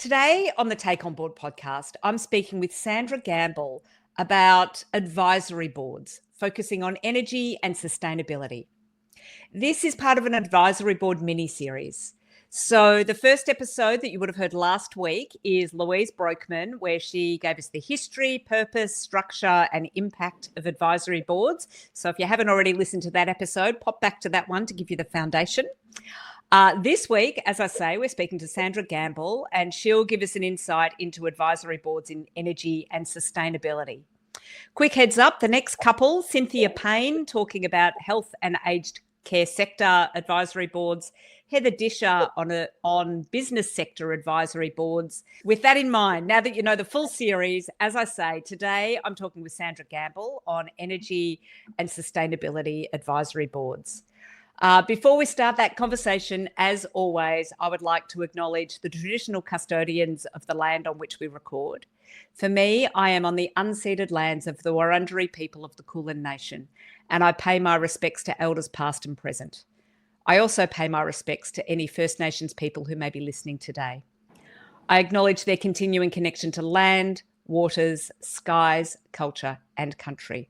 Today on the Take On Board podcast, I'm speaking with Sandra Gamble about advisory boards, focusing on energy and sustainability. This is part of an advisory board mini-series. So the first episode that you would have heard last week is Louise Brokeman, where she gave us the history, purpose, structure and impact of advisory boards. So if you haven't already listened to that episode, pop back to that one to give you the foundation. This week, as I say, we're speaking to Sandra Gamble, and she'll give us an insight into advisory boards in energy and sustainability. Quick heads up, the next couple, Cynthia Payne, talking about health and aged care sector advisory boards, Heather Disher on business sector advisory boards. With that in mind, now that you know the full series, as I say, today I'm talking with Sandra Gamble on energy and sustainability advisory boards. Before we start that conversation, as always, I would like to acknowledge the traditional custodians of the land on which we record. For me, I am on the unceded lands of the Wurundjeri people of the Kulin Nation, and I pay my respects to elders past and present. I also pay my respects to any First Nations people who may be listening today. I acknowledge their continuing connection to land, waters, skies, culture, and country.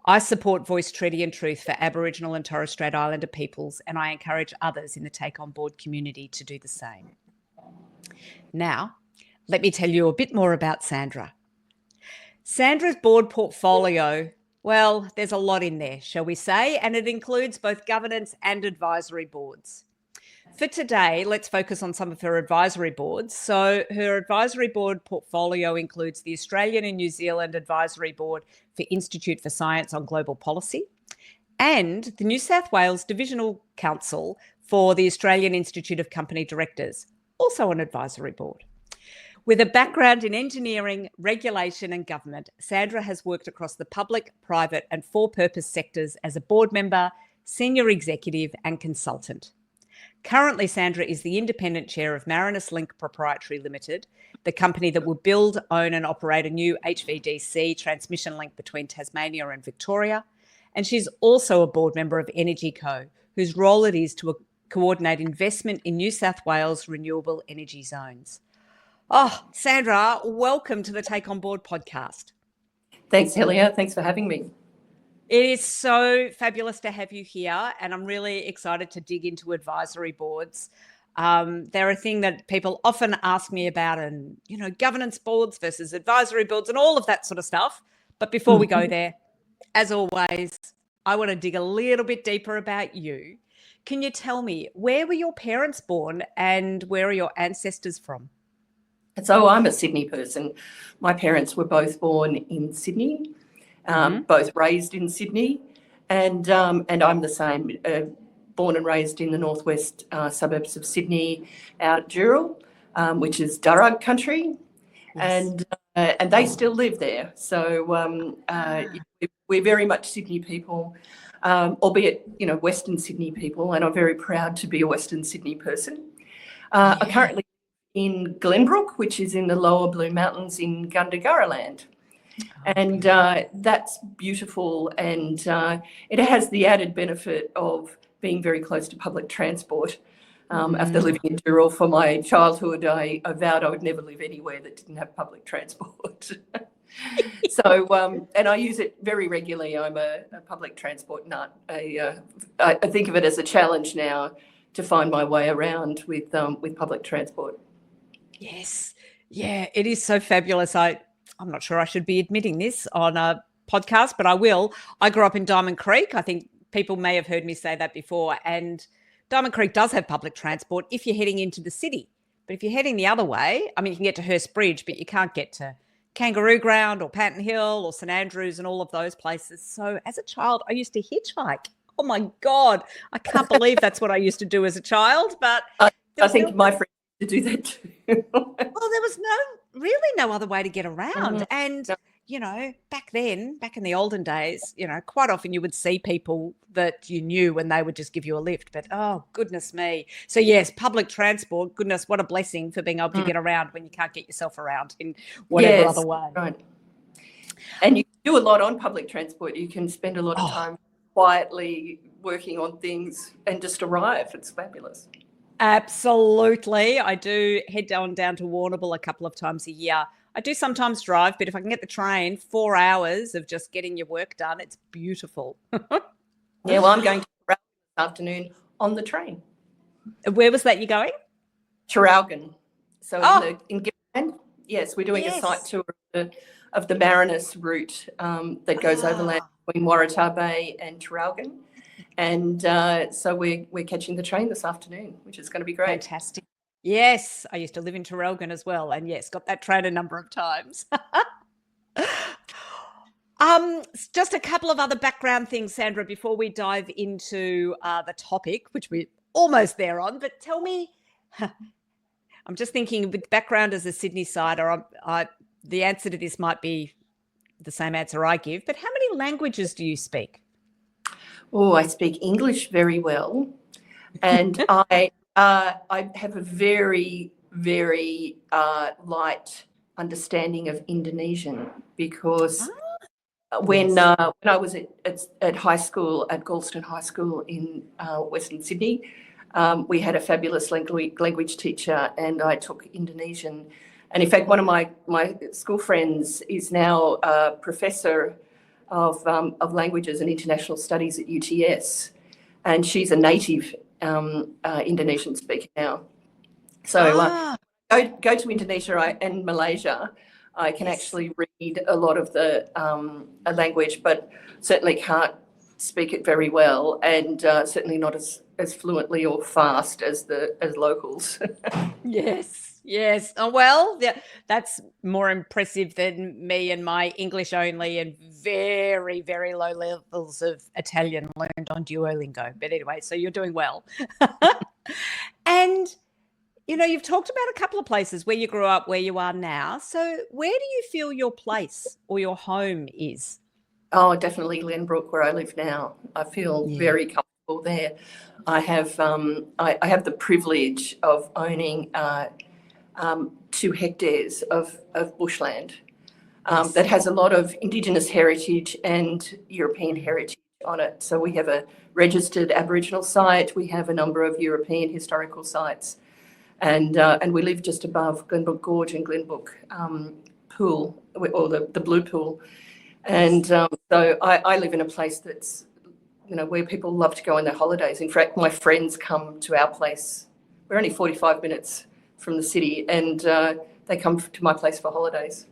I support Voice, Treaty and Truth for Aboriginal and Torres Strait Islander peoples, and I encourage others in the Take On Board community to do the same. Now, let me tell you a bit more about Sandra. Sandra's board portfolio, well, there's a lot in there, shall we say, and it includes both governance and advisory boards. For today, let's focus on some of her advisory boards. So her advisory board portfolio includes the Australian and New Zealand Advisory Board for Institute for Science on Global Policy and the New South Wales Divisional Council for the Australian Institute of Company Directors, also an advisory board. With a background in engineering, regulation and government, Sandra has worked across the public, private and for-purpose sectors as a board member, senior executive and consultant. Currently, Sandra is the independent chair of Marinus Link Proprietary Limited, the company that will build, own and operate a new HVDC transmission link between Tasmania and Victoria. And she's also a board member of Energy Co, whose role it is to coordinate investment in New South Wales renewable energy zones. Oh, Sandra, welcome to the Take On Board podcast. Thanks, Helia. Thanks for having me. It is so fabulous to have you here, and I'm really excited to dig into advisory boards. They're a thing that people often ask me about, and, you know, governance boards versus advisory boards and all of that sort of stuff. But before we go there, as always, I want to dig a little bit deeper about you. Can you tell me, where were your parents born and where are your ancestors from? So I'm a Sydney person. My parents were both born in Sydney. Both raised in Sydney, and I'm the same, born and raised in the northwest suburbs of Sydney, out Dural, which is Darug country, yes. And they still live there. So we're very much Sydney people, albeit, you know, Western Sydney people, and I'm very proud to be a Western Sydney person. I currently live in Glenbrook, which is in the lower Blue Mountains in Gundagara land. And that's beautiful, and it has the added benefit of being very close to public transport. After living in Dural for my childhood, I vowed I would never live anywhere that didn't have public transport. So, and I use it very regularly. I'm a public transport nut. I think of it as a challenge now to find my way around with public transport. Yes, yeah, it is so fabulous. I'm not sure I should be admitting this on a podcast, but I will. I grew up in Diamond Creek. I think people may have heard me say that before. And Diamond Creek does have public transport if you're heading into the city. But if you're heading the other way, I mean, you can get to Hurst Bridge, but you can't get to Kangaroo Ground or Panton Hill or St Andrews and all of those places. So as a child, I used to hitchhike. Oh, my God. I can't believe that's what I used to do as a child. But I think my friends to do that too. Well, there was really no other way to get around. And, you know, back in the olden days, you know, quite often you would see people that you knew when they would just give you a lift. But, oh, goodness me. So, yes, public transport, goodness, what a blessing for being able to get around when you can't get yourself around in whatever other way. Right. And you do a lot on public transport. You can spend a lot of time quietly working on things and just arrive. It's fabulous. Absolutely. I do head down to Warrnambool a couple of times a year. I do sometimes drive, but if I can get the train, 4 hours of just getting your work done, it's beautiful. Yeah, well, I'm going to Traralgon this afternoon on the train. Where was that you're going? Traralgon. So Oh, in Gippsland, yes, we're doing a site yes. tour of the Marinus route that goes overland Ah, between Waratah Bay and Traralgon. And so we're catching the train this afternoon, which is going to be great. fantastic. Yes, I used to live in Traralgon as well, and yes, got that train a number of times. Just a couple of other background things, Sandra, before we dive into the topic, which we're almost there on. But tell me, I'm just thinking with background as a Sydney sider, the answer to this might be the same answer I give, but how many languages do you speak? Oh, I speak English very well, and I have a very, very light understanding of Indonesian because when Yes. when I was at high school at Galston High School in Western Sydney, we had a fabulous language teacher, and I took Indonesian. And in fact, one of my school friends is now a professor of languages and international studies at UTS, and she's a native Indonesian speaker now. So Ah, go to Indonesia and Malaysia, I can yes. actually read a lot of the language, but certainly can't speak it very well, and certainly not as fluently or fast as locals. Yes, yes. Oh, well, that's more impressive than me and my English only and very, very low levels of Italian learned on Duolingo. But anyway, so you're doing well. And, you've talked about a couple of places where you grew up, where you are now. So where do you feel your place or your home is? Oh, definitely Glenbrook, where I live now. I feel Yeah. very comfortable there. I have I have the privilege of owning 2 hectares of bushland Yes. that has a lot of Indigenous heritage and European heritage on it. So we have a registered Aboriginal site, we have a number of European historical sites, and we live just above Glenbrook Gorge and Glenbrook Pool, or the Blue Pool. Yes. And so I live in a place that's, where people love to go on their holidays. In fact, my friends come to our place. We're only 45 minutes from the city, and they come to my place for holidays.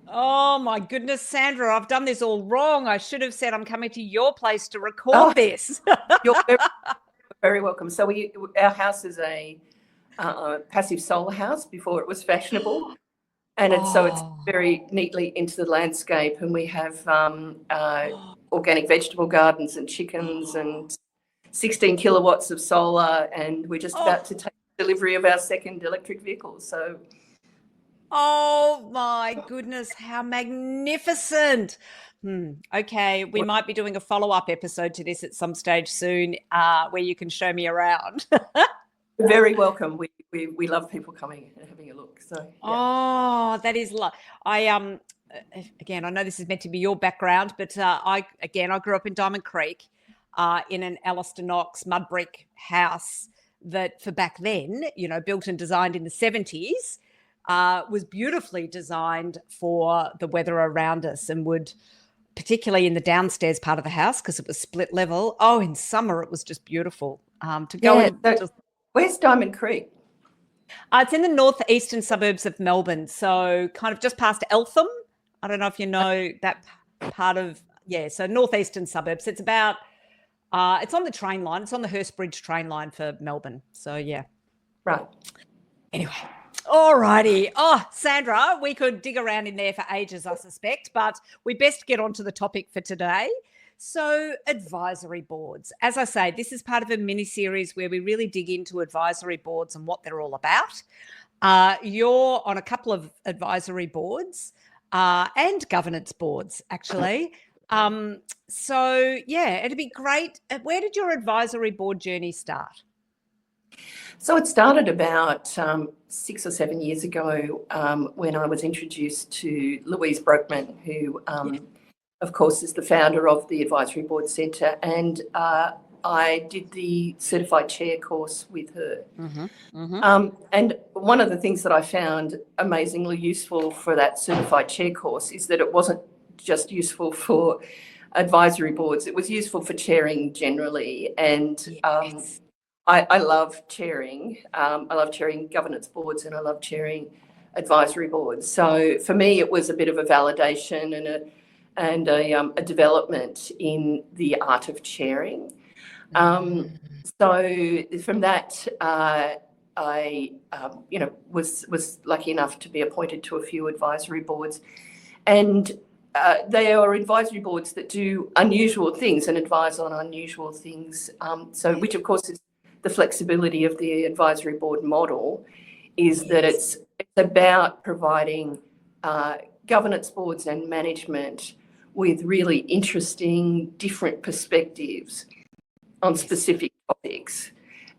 Oh my goodness, Sandra, I've done this all wrong. I should have said I'm coming to your place to Oh, record this. you're very, very welcome. So our house is a passive solar house before it was fashionable. And it's Oh, very neatly into the landscape, and we have organic vegetable gardens and chickens and 16 kilowatts of solar, and we're just about oh, to take delivery of our second electric vehicle. So, oh my goodness, how magnificent. Okay, we might be doing a follow-up episode to this at some stage soon, where you can show me around. you're very welcome. We love people coming and having a look. So, yeah. Oh, that is again, I know this is meant to be your background, but I grew up in Diamond Creek, in an Alistair Knox mud brick house that, for back then, built and designed in the 70s, was beautifully designed for the weather around us, and would, particularly in the downstairs part of the house, because it was split level. Oh, in summer it was just beautiful, to go Yeah. and So, just. where's Diamond Creek? It's in the northeastern suburbs of Melbourne, so kind of just past Eltham. I don't know if you know that part of, yeah, so northeastern suburbs. It's about, it's on the train line. It's on the Hurstbridge train line for Melbourne. So, yeah. Right. Anyway, all righty. Oh, Sandra, we could dig around in there for ages, I suspect, but we best get on to the topic for today. So, advisory boards. As I say, this is part of a mini series where we really dig into advisory boards and what they're all about. You're on a couple of advisory boards and governance boards, actually. So, yeah, it'd be great. Where did your advisory board journey start? So it started about 6 or 7 years ago when I was introduced to Louise Brokeman, who, Yeah. of course, is the founder of the Advisory Board Centre. And I did the certified chair course with her. Mm-hmm. And one of the things that I found amazingly useful for that certified chair course is that it wasn't just useful for advisory boards, it was useful for chairing generally. And Yes. I love chairing. I love chairing governance boards and I love chairing advisory boards. So for me, it was a bit of a validation and a development in the art of chairing. So from that, I was lucky enough to be appointed to a few advisory boards, and they are advisory boards that do unusual things and advise on unusual things. Which of course is the flexibility of the advisory board model, is that it's about providing governance boards and management with really interesting, different perspectives on specific topics.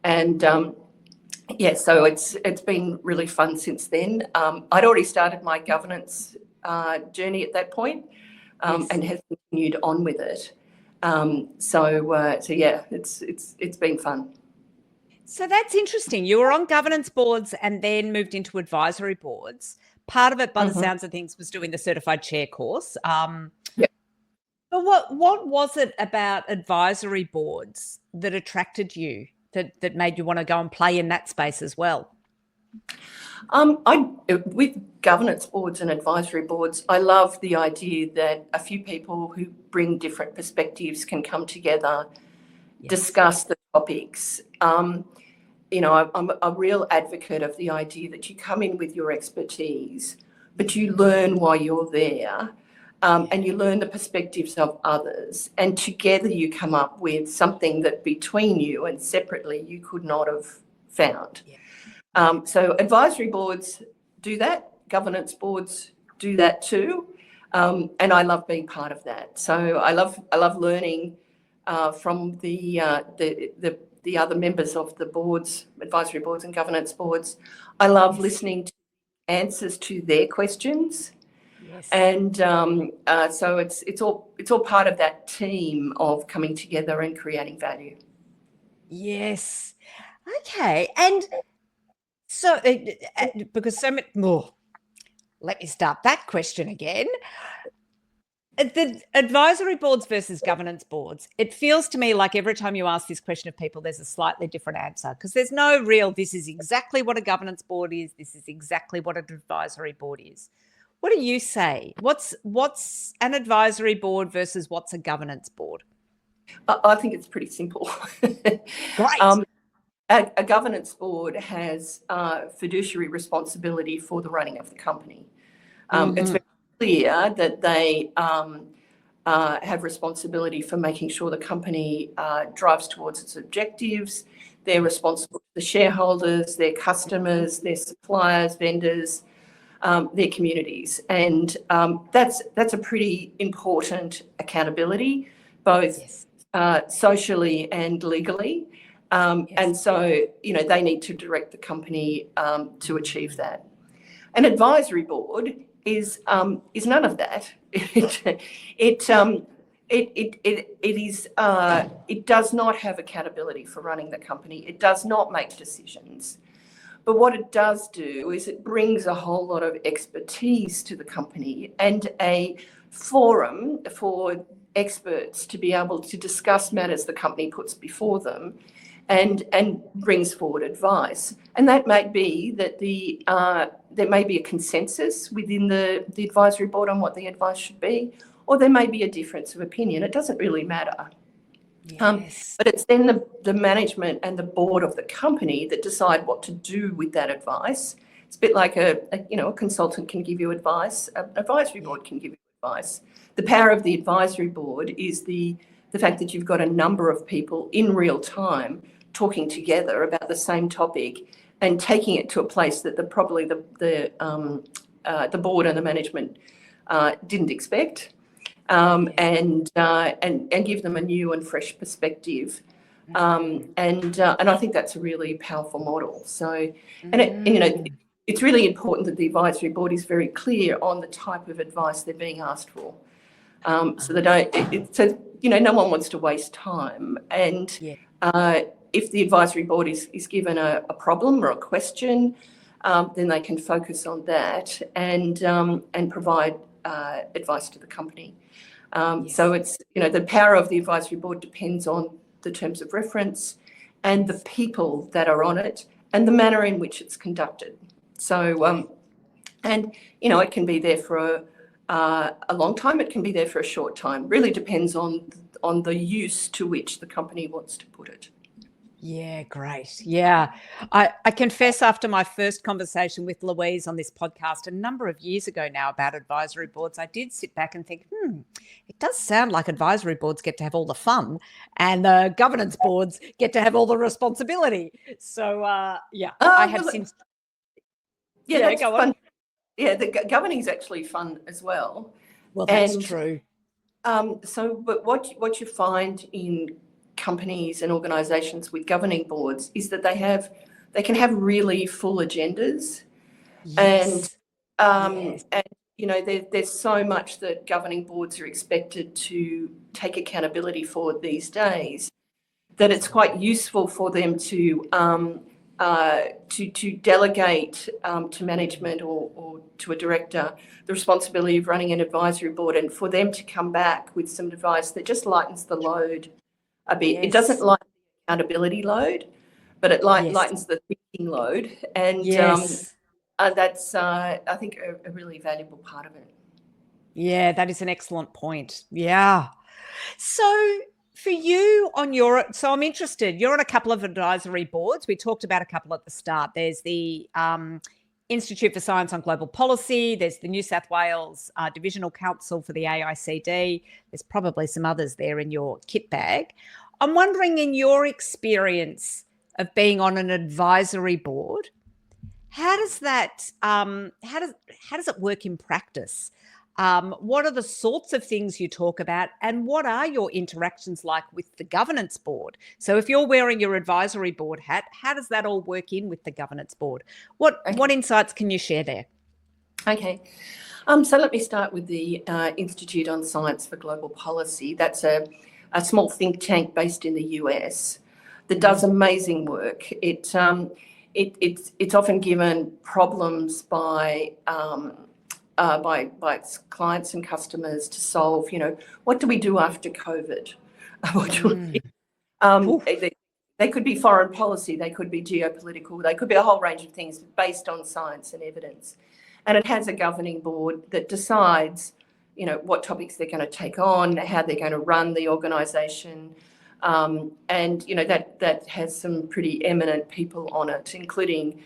And so it's been really fun since then. I'd already started my governance journey at that point, and have continued on with it. It's been fun. So that's interesting. You were on governance boards and then moved into advisory boards. Part of it, by the sounds of things, was doing the certified chair course. But what was it about advisory boards that attracted you, that made you want to go and play in that space as well? With governance boards and advisory boards, I love the idea that a few people who bring different perspectives can come together, discuss the topics. I'm a real advocate of the idea that you come in with your expertise, but you learn while you're there, and you learn the perspectives of others, and together you come up with something that between you and separately you could not have found. So advisory boards do that, governance boards do that too, and I love being part of that. So I love learning from the other members of the boards, advisory boards and governance boards. I love listening to answers to their questions. Yes. And so it's all part of that team of coming together and creating value. Yes. Okay. And so, because so much more, let me start that question again. The advisory boards versus governance boards, it feels to me like every time you ask this question of people, there's a slightly different answer, because there's no real, this is exactly what a governance board is, this is exactly what an advisory board is. What do you say? What's an advisory board versus what's a governance board? I think it's pretty simple. Great. A governance board has fiduciary responsibility for the running of the company. It's very clear that they have responsibility for making sure the company drives towards its objectives. They're responsible to the shareholders, their customers, their suppliers, vendors, their communities. And that's a pretty important accountability, both socially and legally. And so, they need to direct the company to achieve that. An advisory board is none of that. It does not have accountability for running the company. It does not make decisions. But what it does do is it brings a whole lot of expertise to the company and a forum for experts to be able to discuss matters the company puts before them and brings forward advice. And that may be that there may be a consensus within the advisory board on what the advice should be, or there may be a difference of opinion. It doesn't really matter. But it's then the management and the board of the company that decide what to do with that advice. It's a bit like a consultant can give you advice, an advisory board can give you advice. The power of the advisory board is the fact that you've got a number of people in real time talking together about the same topic and taking it to a place that the board and the management didn't expect. And give them a new and fresh perspective, and I think that's a really powerful model. So, it's really important that the advisory board is very clear on the type of advice they're being asked for, so they don't. So no one wants to waste time. And if the advisory board is given a problem or a question, then they can focus on that and provide advice to the company. So it's, the power of the advisory board depends on the terms of reference and the people that are on it and the manner in which it's conducted. So, it can be there for a long time. It can be there for a short time. Really depends on the use to which the company wants to put it. Yeah, great. Yeah. I confess, after my first conversation with Louise on this podcast a number of years ago now about advisory boards, I did sit back and think, it does sound like advisory boards get to have all the fun and the governance boards get to have all the responsibility. So, I have since... Yeah, that's fun. Yeah, the governing is actually fun as well. Well, that's true. But what you find in companies and organisations with governing boards is that they can have really full agendas, and there's so much that governing boards are expected to take accountability for these days that it's quite useful for them to delegate to management or to a director the responsibility of running an advisory board, and for them to come back with some advice that just lightens the load a bit. Yes. It doesn't lighten the accountability load, but it lightens the thinking load, and that's I think a really valuable part of it. Yeah, that is an excellent point. Yeah. So for you so I'm interested, you're on a couple of advisory boards. We talked about a couple at the start. There's the Institute for Science on Global Policy. There's the New South Wales Divisional Council for the AICD. There's probably some others there in your kit bag. I'm wondering, in your experience of being on an advisory board, how does that how does it work in practice? What are the sorts of things you talk about, and what are your interactions like with the governance board? So if you're wearing your advisory board hat, how does that all work in with the governance board? What insights can you share there? Okay. So let me start with the Institute on Science for Global Policy. That's a small think tank based in the US that does amazing work. It's often given problems by its clients and customers to solve. What do we do after COVID? They could be foreign policy, they could be geopolitical, they could be a whole range of things based on science and evidence. And it has a governing board that decides, what topics they're going to take on, how they're going to run the organisation, and that has some pretty eminent people on it, including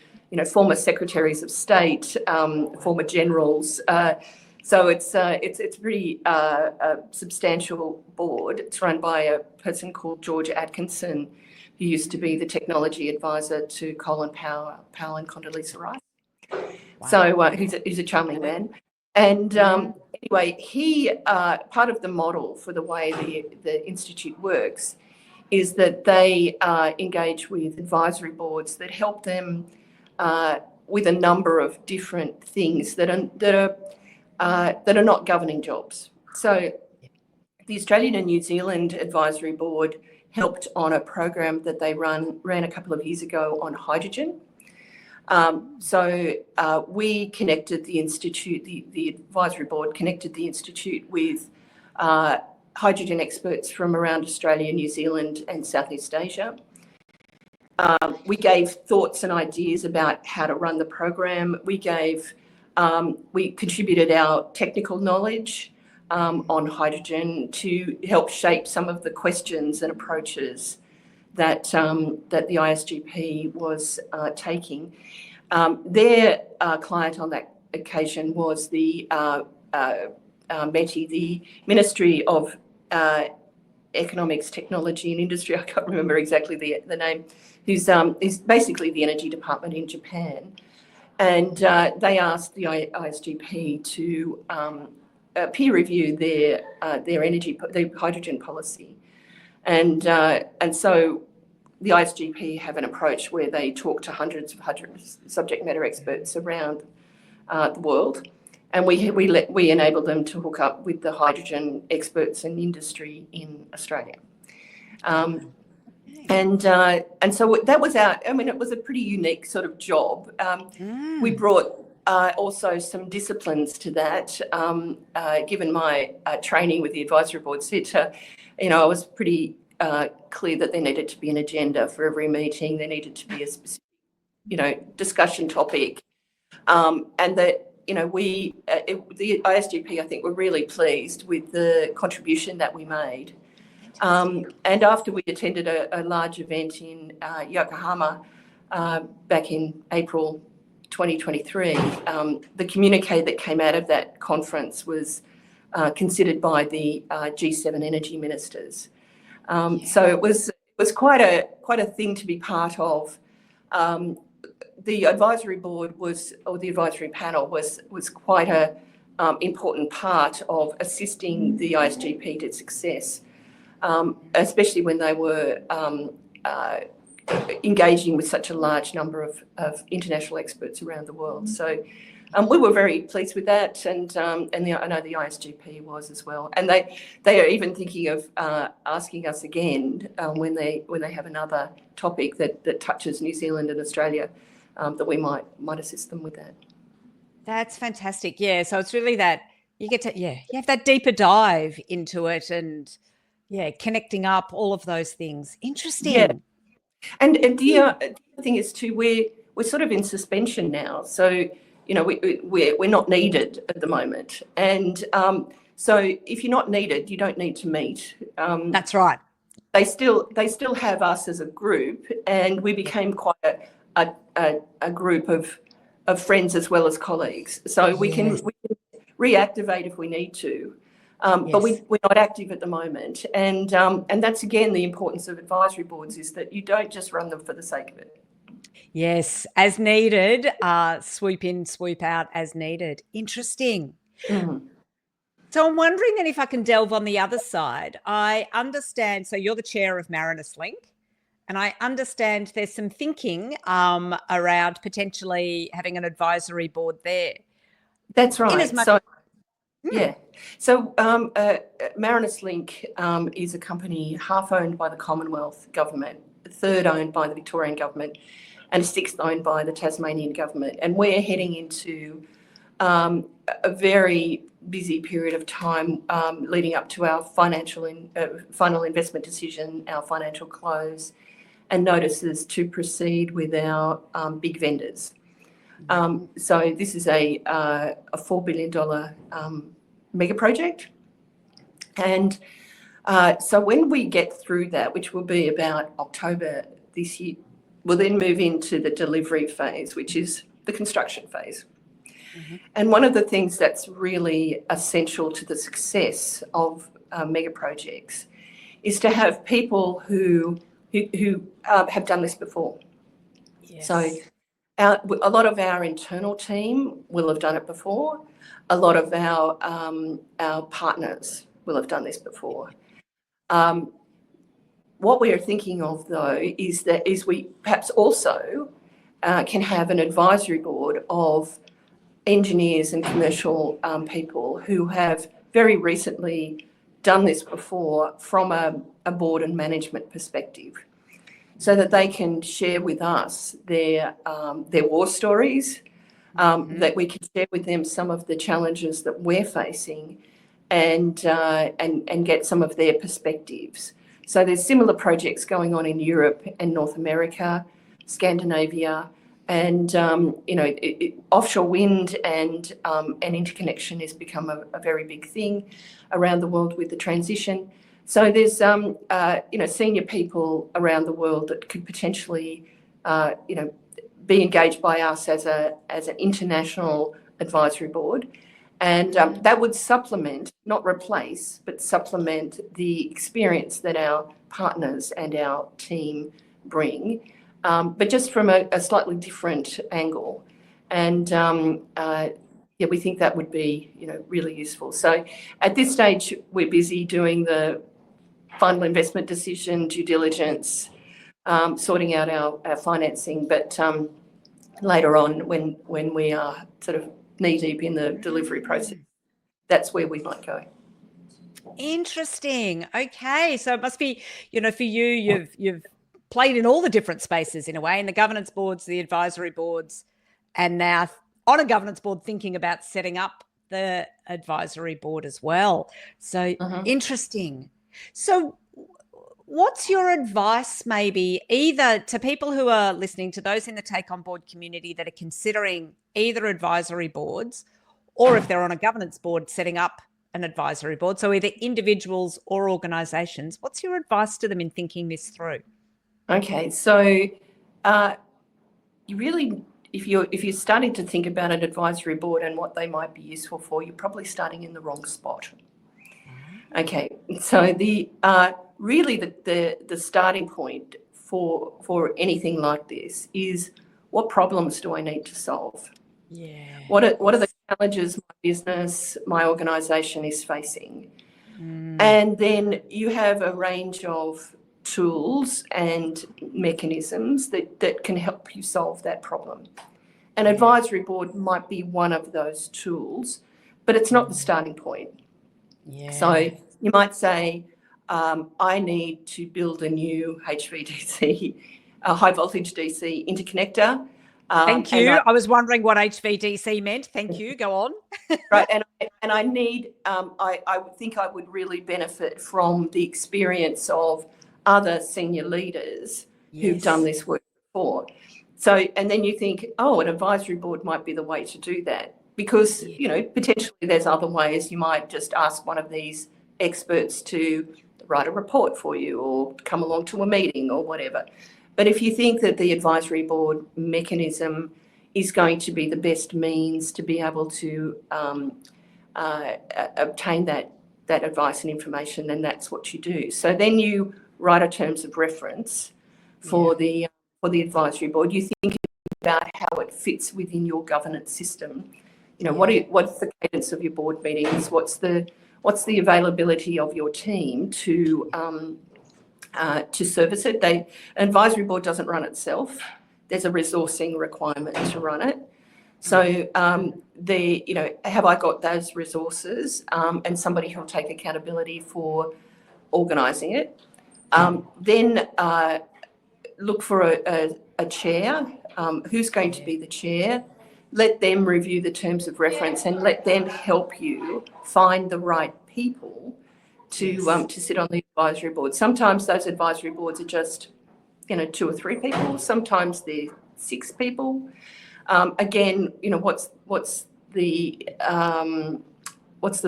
former secretaries of state, former generals. So it's a pretty substantial board. It's run by a person called George Atkinson, who used to be the technology advisor to Colin Powell and Condoleezza Rice. Wow. So he's a charming man. And anyway, he part of the model for the way the Institute works is that they engage with advisory boards that help them with a number of different things that are not governing jobs. So the Australian and New Zealand Advisory Board helped on a program that they ran a couple of years ago on hydrogen. So we connected the Institute, the Advisory Board connected the Institute with hydrogen experts from around Australia, New Zealand and Southeast Asia. We gave thoughts and ideas about how to run the program. We contributed our technical knowledge on hydrogen to help shape some of the questions and approaches that the ISGP was taking. Their client on that occasion was the METI, the Ministry of Economics, Technology and Industry. I can't remember exactly the name. Who's basically the energy department in Japan, and they asked the ISGP to peer review their hydrogen policy, and so the ISGP have an approach where they talk to hundreds of subject matter experts around the world, and we enable them to hook up with the hydrogen experts and industry in Australia. And so that was it was a pretty unique sort of job. We brought also some disciplines to that, given my training with the advisory board sector. I was pretty clear that there needed to be an agenda for every meeting. There needed to be a specific, discussion topic, and that, the ISGP, I think, were really pleased with the contribution that we made. And after we attended a large event in Yokohama back in April 2023, the communique that came out of that conference was considered by the G7 energy ministers. So it was quite a thing to be part of. The advisory board the advisory panel was quite a important part of assisting the ISGP to success, especially when they were engaging with such a large number of international experts around the world. So we were very pleased with that, and I know the ISGP was as well. And they are even thinking of asking us again when they have another topic that touches New Zealand and Australia, that we might assist them with that. That's fantastic. Yeah. So it's really that you get to, you have that deeper dive into it, and connecting up all of those things. Interesting. Yeah. And the other thing is too, we're sort of in suspension now. So, we're not needed at the moment. And so if you're not needed, you don't need to meet. That's right. They still have us as a group, and we became quite a group of friends as well as colleagues. So we can reactivate if we need to. But we're not active at the moment. And that's, again, the importance of advisory boards, is that you don't just run them for the sake of it. Yes, as needed, swoop in, swoop out as needed. Interesting. Mm-hmm. So I'm wondering then if I can delve on the other side. I understand, so you're the chair of Marinus Link, and I understand there's some thinking around potentially having an advisory board there. That's right. So Marinus Link is a company half owned by the Commonwealth Government, a third owned by the Victorian Government, and a sixth owned by the Tasmanian Government. And we're heading into a very busy period of time leading up to our final investment decision, our financial close, and notices to proceed with our big vendors. So this is a $4 billion mega project. And so when we get through that, which will be about October this year, we'll then move into the delivery phase, which is the construction phase. Mm-hmm. And one of the things that's really essential to the success of mega projects is to have people who have done this before. Yes. So a lot of our internal team will have done it before. A lot of our partners will have done this before. What we are thinking of, though, is we perhaps also can have an advisory board of engineers and commercial people who have very recently done this before from a board and management perspective, so that they can share with us their war stories, that we can share with them some of the challenges that we're facing, and get some of their perspectives. So there's similar projects going on in Europe and North America, Scandinavia, and offshore wind and interconnection has become a very big thing around the world with the transition. So there's senior people around the world that could potentially be engaged by us as an international advisory board, and that would supplement, not replace, but supplement the experience that our partners and our team bring, but just from a slightly different angle. And we think that would be really useful. So at this stage, we're busy doing the final investment decision, due diligence, sorting out our financing, but later on, when we are sort of knee-deep in the delivery process, that's where we might go. Interesting. Okay. So it must be, for you, you've played in all the different spaces in a way, in the governance boards, the advisory boards, and now on a governance board thinking about setting up the advisory board as well. So interesting. So what's your advice maybe either to people who are listening, to those in the Take On Board community that are considering either advisory boards, or if they're on a governance board setting up an advisory board, so either individuals or organisations, what's your advice to them in thinking this through? Okay, so you really, if you're starting to think about an advisory board and what they might be useful for, you're probably starting in the wrong spot. Okay, so the starting point for anything like this is, what problems do I need to solve? Yeah. What are the challenges my business, my organisation is facing? And then you have a range of tools and mechanisms that can help you solve that problem. An advisory board might be one of those tools, but it's not the starting point. Yeah. So you might say, I need to build a new HVDC, a high voltage DC interconnector. Thank you. I was wondering what HVDC meant. Thank you. Go on. Right, and I need. I think I would really benefit from the experience of other senior leaders who've done this work before. So, and then you think, an advisory board might be the way to do that, because potentially there's other ways. You might just ask one of these experts to write a report for you, or come along to a meeting, or whatever. But if you think that the advisory board mechanism is going to be the best means to be able to obtain that advice and information, then that's what you do. So then you write a terms of reference for the advisory board. You think about how it fits within your governance system. What's the cadence of your board meetings? What's the availability of your team to service it? An advisory board doesn't run itself. There's a resourcing requirement to run it. So have I got those resources, and somebody who'll take accountability for organising it? Then look for a chair. Who's going to be the chair? Let them review the terms of reference and let them help you find the right people to sit on the advisory board. Sometimes those advisory boards are just 2 or 3 people. Sometimes they're 6 people. Again, what's the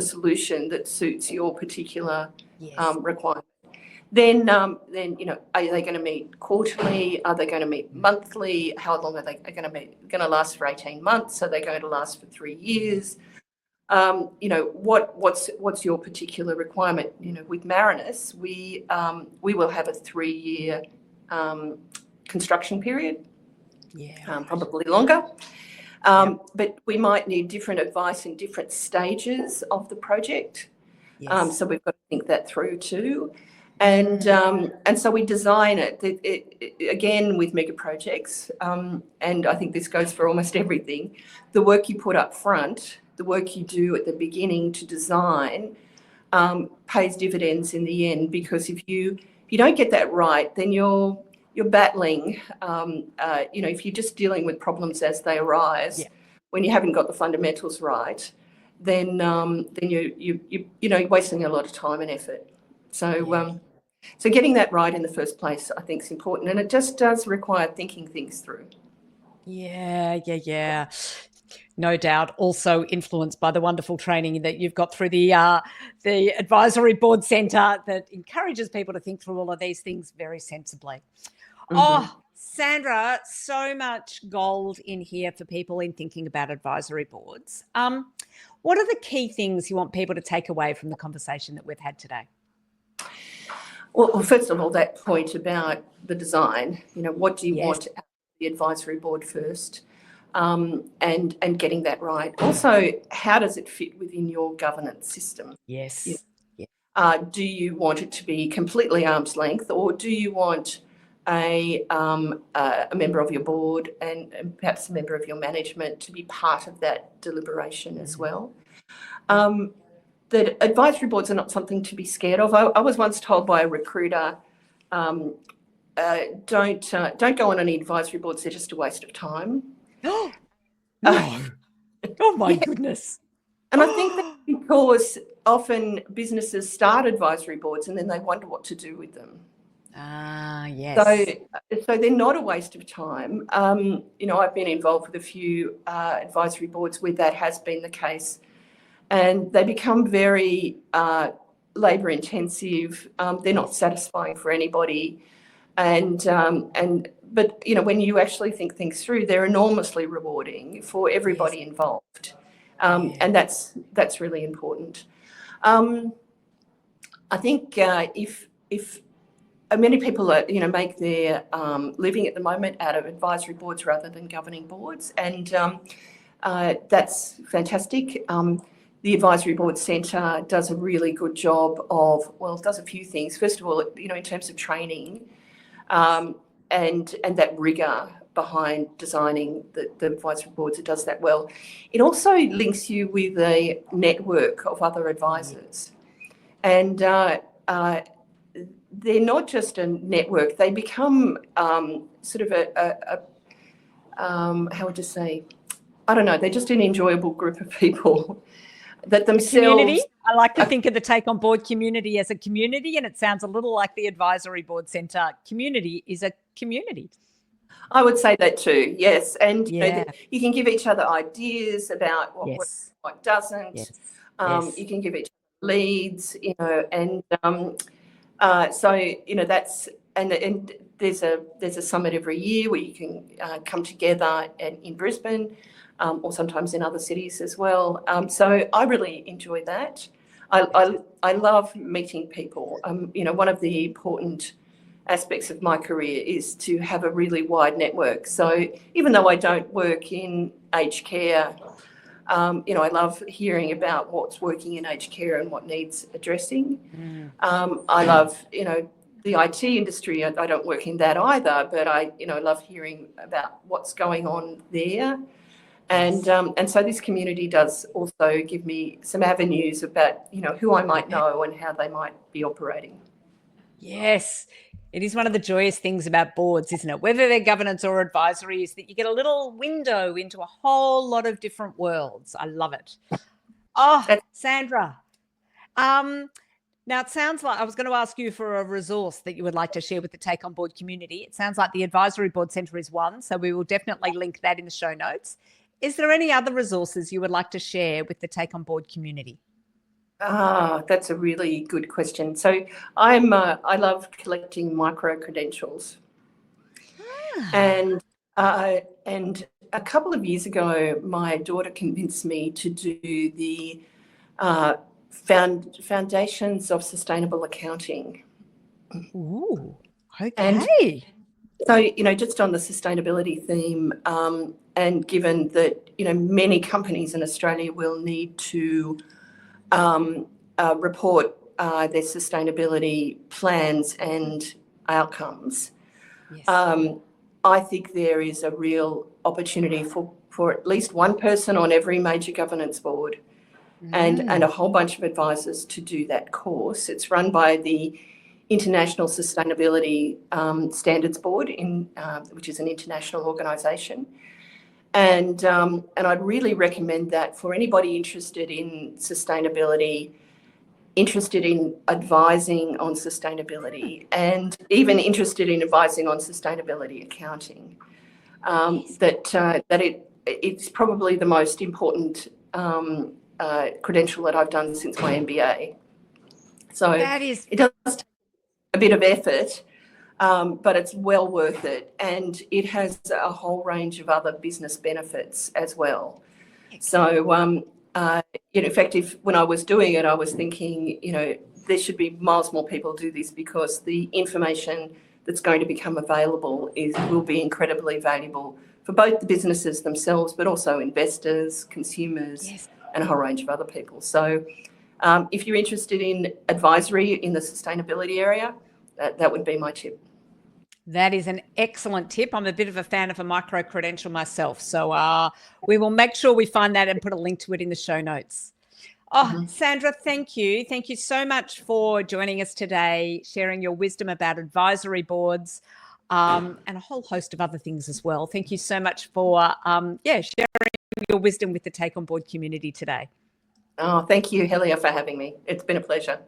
solution that suits your particular requirement? Then are they going to meet quarterly? Are they going to meet monthly? How long are they going to meet? Going to last for 18 months? Are they going to last for 3 years? What's your particular requirement? With Marinus, we will have a 3-year construction period, probably longer. But we might need different advice in different stages of the project. So we've got to think that through too. And so we design it again with mega projects. And I think this goes for almost everything. The work you put up front, the work you do at the beginning to design, pays dividends in the end, because if you don't get that right, then you're battling. If you're just dealing with problems as they arise, when you haven't got the fundamentals right, then you're wasting a lot of time and effort. So getting that right in the first place, I think, is important, and it just does require thinking things through. Yeah. No doubt. Also influenced by the wonderful training that you've got through the Advisory Board Centre that encourages people to think through all of these things very sensibly. Oh, Sandra, so much gold in here for people in thinking about advisory boards. What are the key things you want people to take away from the conversation that we've had today? Well, first of all, that point about the design, what do you want out of the advisory board first, and getting that right. Also, how does it fit within your governance system? Yes. Do you want it to be completely arm's length, or do you want a member of your board and perhaps a member of your management to be part of that deliberation as well. That advisory boards are not something to be scared of. I was once told by a recruiter, don't go on any advisory boards, they're just a waste of time. No. Oh my goodness. And I think that's because often businesses start advisory boards and then they wonder what to do with them. Yes. So they're not a waste of time. I've been involved with a few advisory boards where that has been the case, and they become very labour intensive. They're not satisfying for anybody, but when you actually think things through, they're enormously rewarding for everybody involved, and that's really important. I think if many people make their living at the moment out of advisory boards rather than governing boards, and that's fantastic. The Advisory Board Centre does a really good job does a few things. First of all, in terms of training and that rigour behind designing the advisory boards, it does that well. It also links you with a network of other advisors, and they're not just a network, they become sort of how would you say, I don't know, they're just an enjoyable group of people that themselves... Community. I like to think of the Take On Board community as a community, and it sounds a little like the Advisory Board Centre community is a community. I would say that too, yes. And you can give each other ideas about what works, what doesn't. You can give each other leads, and... that's and there's a summit every year where you can come together in Brisbane, or sometimes in other cities as well. So I really enjoy that. I love meeting people. One of the important aspects of my career is to have a really wide network. So even though I don't work in aged care, I love hearing about what's working in aged care and what needs addressing. I love, the IT industry. I don't work in that either, but I love hearing about what's going on there. And so this community does also give me some avenues about, who I might know and how they might be operating. Yes. It is one of the joyous things about boards, isn't it? Whether they're governance or advisory, is that you get a little window into a whole lot of different worlds. I love it. Oh, Sandra. Now, it sounds like I was going to ask you for a resource that you would like to share with the Take On Board community. It sounds like the Advisory Board Centre is one, so we will definitely link that in the show notes. Is there any other resources you would like to share with the Take On Board community? That's a really good question. So I love collecting micro-credentials. And a couple of years ago, my daughter convinced me to do the Foundations of Sustainable Accounting. Ooh, okay. And so, just on the sustainability theme, and given that, many companies in Australia will need to report their sustainability plans and outcomes. Yes. I think there is a real opportunity for at least one person on every major governance board and a whole bunch of advisors to do that course. It's run by the International Sustainability Standards Board, which is an international organisation. And I'd really recommend that for anybody interested in sustainability, interested in advising on sustainability, and even interested in advising on sustainability accounting. It's probably the most important credential that I've done since my MBA. So it does take a bit of effort, but it's well worth it, and it has a whole range of other business benefits as well. So, in fact, when I was doing it, I was thinking, there should be miles more people do this, because the information that's going to become available will be incredibly valuable for both the businesses themselves, but also investors, consumers, and a whole range of other people. So, if you're interested in advisory in the sustainability area, that would be my tip. That is an excellent tip. I'm a bit of a fan of a micro-credential myself. So we will make sure we find that and put a link to it in the show notes. Oh, Sandra, thank you. Thank you so much for joining us today, sharing your wisdom about advisory boards and a whole host of other things as well. Thank you so much for sharing your wisdom with the Take On Board community today. Oh, thank you, Helia, for having me. It's been a pleasure.